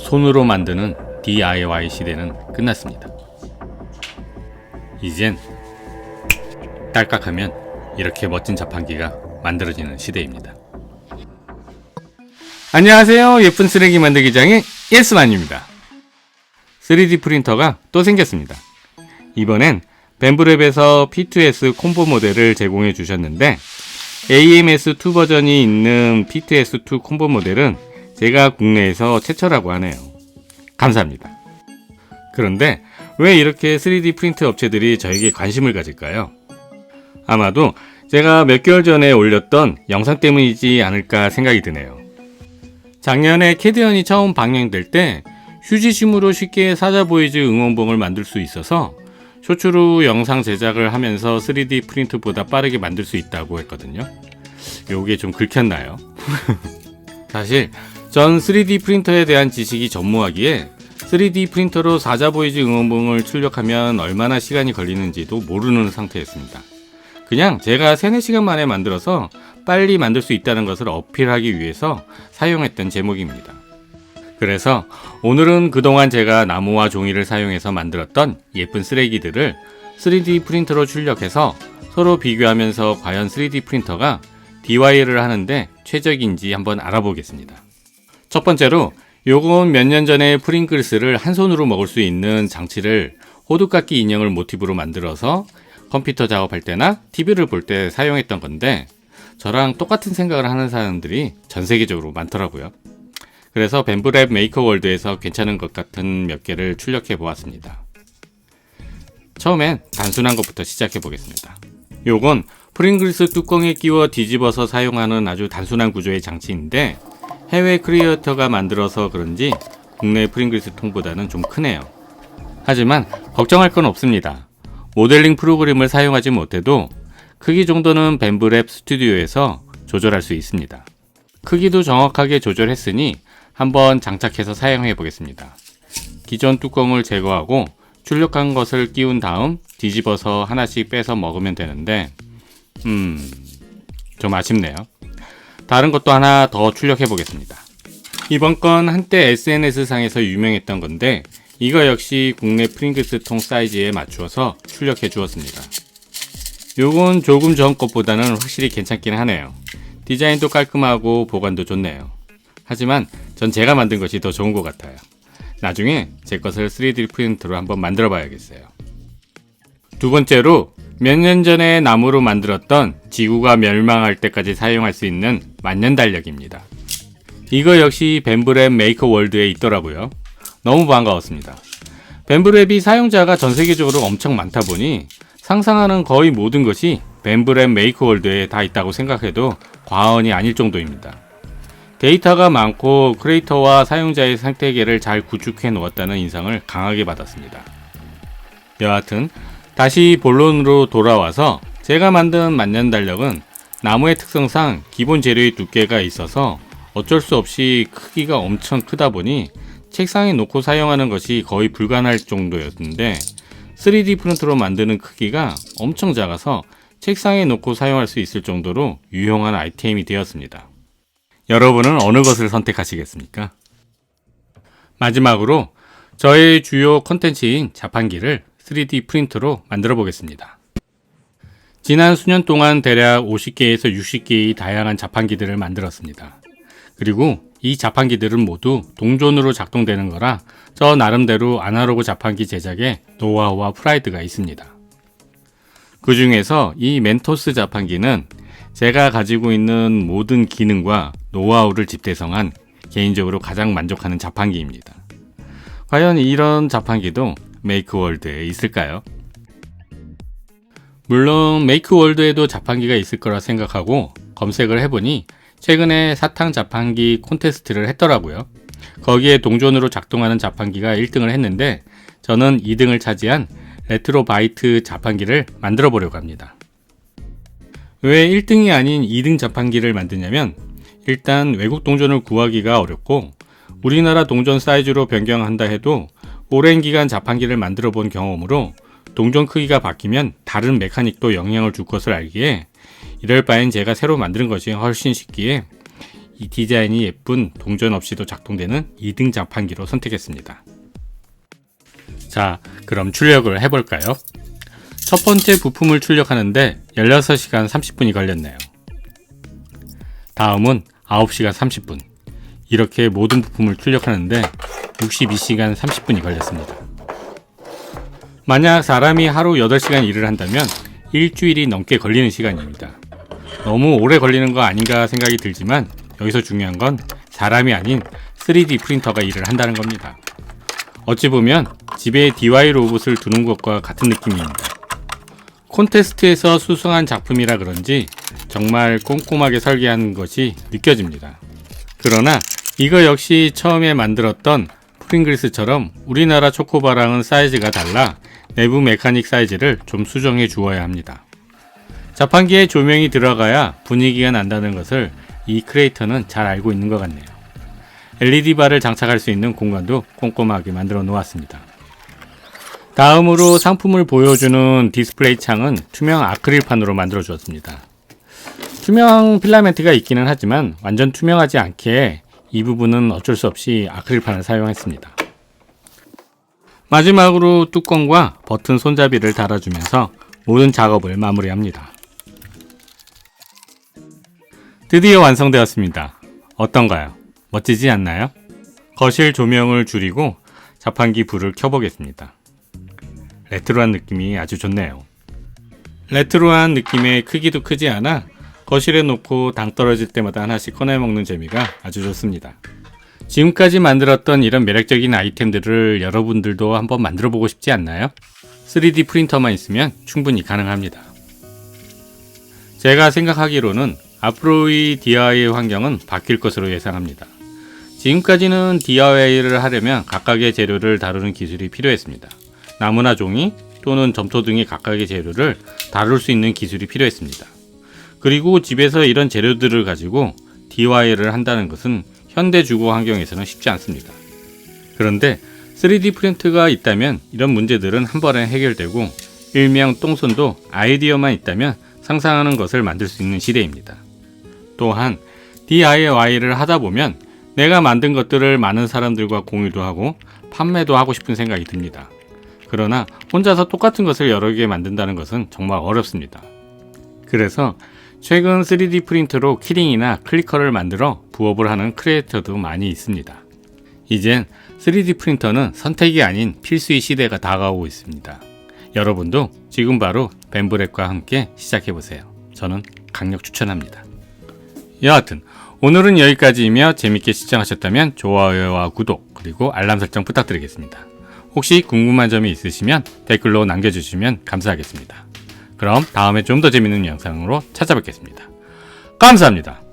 손으로 만드는 DIY 시대는 끝났습니다. 이젠 딸깍하면 이렇게 멋진 자판기가 만들어지는 시대입니다. 안녕하세요. 예쁜 쓰레기 만들기장의 예스만입니다. 3D 프린터가 또 생겼습니다. 이번엔 벤브랩에서 P2S 콤보 모델을 제공해 주셨는데 AMS2 버전이 있는 P2S2 콤보 모델은 제가 국내에서 최초라고 하네요. 감사합니다. 그런데 왜 이렇게 3D 프린트 업체들이 저에게 관심을 가질까요? 아마도 제가 몇 개월 전에 올렸던 영상 때문이지 않을까 생각이 드네요. 작년에 캐드언이 처음 방영될 때 휴지심으로 쉽게 사자보이즈 응원봉을 만들 수 있어서 쇼츠로 영상 제작을 하면서 3D 프린트보다 빠르게 만들 수 있다고 했거든요. 요게 좀 긁혔나요? 사실 전 3D 프린터에 대한 지식이 전무하기에 3D 프린터로 사자보이즈 응원봉을 출력하면 얼마나 시간이 걸리는지도 모르는 상태였습니다. 그냥 제가 3-4시간 만에 만들어서 빨리 만들 수 있다는 것을 어필하기 위해서 사용했던 제목입니다. 그래서 오늘은 그동안 제가 나무와 종이를 사용해서 만들었던 예쁜 쓰레기들을 3D 프린터로 출력해서 서로 비교하면서 과연 3D 프린터가 DIY를 하는데 최적인지 한번 알아보겠습니다. 첫 번째로 요건 몇 년 전에 프링글스를 한 손으로 먹을 수 있는 장치를 호두깎이 인형을 모티브로 만들어서 컴퓨터 작업할 때나 TV를 볼 때 사용했던 건데 저랑 똑같은 생각을 하는 사람들이 전 세계적으로 많더라고요. 그래서 벤브랩 메이커월드에서 괜찮은 것 같은 몇 개를 출력해 보았습니다. 처음엔 단순한 것부터 시작해 보겠습니다. 요건 프링글스 뚜껑에 끼워 뒤집어서 사용하는 아주 단순한 구조의 장치인데 해외 크리에이터가 만들어서 그런지 국내 프링글스 통보다는 좀 크네요. 하지만 걱정할 건 없습니다. 모델링 프로그램을 사용하지 못해도 크기 정도는 벤브랩 스튜디오에서 조절할 수 있습니다. 크기도 정확하게 조절했으니 한번 장착해서 사용해 보겠습니다. 기존 뚜껑을 제거하고 출력한 것을 끼운 다음 뒤집어서 하나씩 빼서 먹으면 되는데 좀 아쉽네요. 다른 것도 하나 더 출력해 보겠습니다. 이번 건 한때 SNS상에서 유명했던 건데 이거 역시 국내 프링글스 통 사이즈에 맞추어서 출력해 주었습니다. 요건 조금 전 것보다는 확실히 괜찮긴 하네요. 디자인도 깔끔하고 보관도 좋네요. 하지만 전 제가 만든 것이 더 좋은 것 같아요. 나중에 제 것을 3D 프린트로 한번 만들어 봐야겠어요. 두 번째로 몇 년 전에 나무로 만들었던 지구가 멸망할 때까지 사용할 수 있는 만년 달력입니다. 이거 역시 벤브랩 메이커 월드에 있더라고요. 너무 반가웠습니다. 벤브랩이 사용자가 전 세계적으로 엄청 많다 보니 상상하는 거의 모든 것이 벤브랩 메이커 월드에 다 있다고 생각해도 과언이 아닐 정도입니다. 데이터가 많고 크리에이터와 사용자의 생태계를 잘 구축해 놓았다는 인상을 강하게 받았습니다. 여하튼 다시 본론으로 돌아와서 제가 만든 만년 달력은 나무의 특성상 기본 재료의 두께가 있어서 어쩔 수 없이 크기가 엄청 크다 보니 책상에 놓고 사용하는 것이 거의 불가능할 정도였는데 3D 프린터로 만드는 크기가 엄청 작아서 책상에 놓고 사용할 수 있을 정도로 유용한 아이템이 되었습니다. 여러분은 어느 것을 선택하시겠습니까? 마지막으로 저의 주요 콘텐츠인 자판기를 3D 프린터로 만들어 보겠습니다. 지난 수년 동안 대략 50개에서 60개의 다양한 자판기들을 만들었습니다. 그리고 이 자판기들은 모두 동전으로 작동되는 거라 저 나름대로 아날로그 자판기 제작에 노하우와 프라이드가 있습니다. 그 중에서 이 멘토스 자판기는 제가 가지고 있는 모든 기능과 노하우를 집대성한 개인적으로 가장 만족하는 자판기입니다. 과연 이런 자판기도 메이크월드에 있을까요? 물론 메이크월드에도 자판기가 있을 거라 생각하고 검색을 해보니 최근에 사탕 자판기 콘테스트를 했더라고요. 거기에 동전으로 작동하는 자판기가 1등을 했는데 저는 2등을 차지한 레트로바이트 자판기를 만들어 보려고 합니다. 왜 1등이 아닌 2등 자판기를 만드냐면 일단 외국 동전을 구하기가 어렵고 우리나라 동전 사이즈로 변경한다 해도 오랜 기간 자판기를 만들어 본 경험으로 동전 크기가 바뀌면 다른 메카닉도 영향을 줄 것을 알기에 이럴 바엔 제가 새로 만드는 것이 훨씬 쉽기에 이 디자인이 예쁜 동전 없이도 작동되는 2등 자판기로 선택했습니다. 자, 그럼 출력을 해볼까요? 첫 번째 부품을 출력하는데 16시간 30분이 걸렸네요. 다음은 9시간 30분. 이렇게 모든 부품을 출력하는데 62시간 30분이 걸렸습니다. 만약 사람이 하루 8시간 일을 한다면 일주일이 넘게 걸리는 시간입니다. 너무 오래 걸리는 거 아닌가 생각이 들지만 여기서 중요한 건 사람이 아닌 3D 프린터가 일을 한다는 겁니다. 어찌 보면 집에 DIY 로봇을 두는 것과 같은 느낌입니다. 콘테스트에서 수상한 작품이라 그런지 정말 꼼꼼하게 설계한 것이 느껴집니다. 그러나 이거 역시 처음에 만들었던 프링글스처럼 우리나라 초코바랑은 사이즈가 달라 내부 메카닉 사이즈를 좀 수정해 주어야 합니다. 자판기에 조명이 들어가야 분위기가 난다는 것을 이 크리에이터는 잘 알고 있는 것 같네요. LED바를 장착할 수 있는 공간도 꼼꼼하게 만들어 놓았습니다. 다음으로 상품을 보여주는 디스플레이 창은 투명 아크릴판으로 만들어 주었습니다. 투명 필라멘트가 있기는 하지만 완전 투명하지 않게 이 부분은 어쩔 수 없이 아크릴판을 사용했습니다. 마지막으로 뚜껑과 버튼 손잡이를 달아주면서 모든 작업을 마무리합니다. 드디어 완성되었습니다. 어떤가요? 멋지지 않나요? 거실 조명을 줄이고 자판기 불을 켜보겠습니다. 레트로한 느낌이 아주 좋네요. 레트로한 느낌의 크기도 크지 않아 거실에 놓고 당 떨어질 때마다 하나씩 꺼내 먹는 재미가 아주 좋습니다. 지금까지 만들었던 이런 매력적인 아이템들을 여러분들도 한번 만들어 보고 싶지 않나요? 3D 프린터만 있으면 충분히 가능합니다. 제가 생각하기로는 앞으로의 DIY 환경은 바뀔 것으로 예상합니다. 지금까지는 DIY를 하려면 각각의 재료를 다루는 기술이 필요했습니다. 나무나 종이 또는 점토 등의 각각의 재료를 다룰 수 있는 기술이 필요했습니다. 그리고 집에서 이런 재료들을 가지고 DIY를 한다는 것은 현대 주거 환경에서는 쉽지 않습니다. 그런데 3D 프린터가 있다면 이런 문제들은 한 번에 해결되고 일명 똥손도 아이디어만 있다면 상상하는 것을 만들 수 있는 시대입니다. 또한 DIY를 하다 보면 내가 만든 것들을 많은 사람들과 공유도 하고 판매도 하고 싶은 생각이 듭니다. 그러나 혼자서 똑같은 것을 여러 개 만든다는 것은 정말 어렵습니다. 그래서 최근 3D 프린터로 키링이나 클리커를 만들어 부업을 하는 크리에이터도 많이 있습니다. 이젠 3D 프린터는 선택이 아닌 필수의 시대가 다가오고 있습니다. 여러분도 지금 바로 벤브랩과 함께 시작해보세요. 저는 강력 추천합니다. 여하튼 오늘은 여기까지이며 재밌게 시청하셨다면 좋아요와 구독 그리고 알람 설정 부탁드리겠습니다. 혹시 궁금한 점이 있으시면 댓글로 남겨주시면 감사하겠습니다. 그럼 다음에 좀 더 재밌는 영상으로 찾아뵙겠습니다. 감사합니다.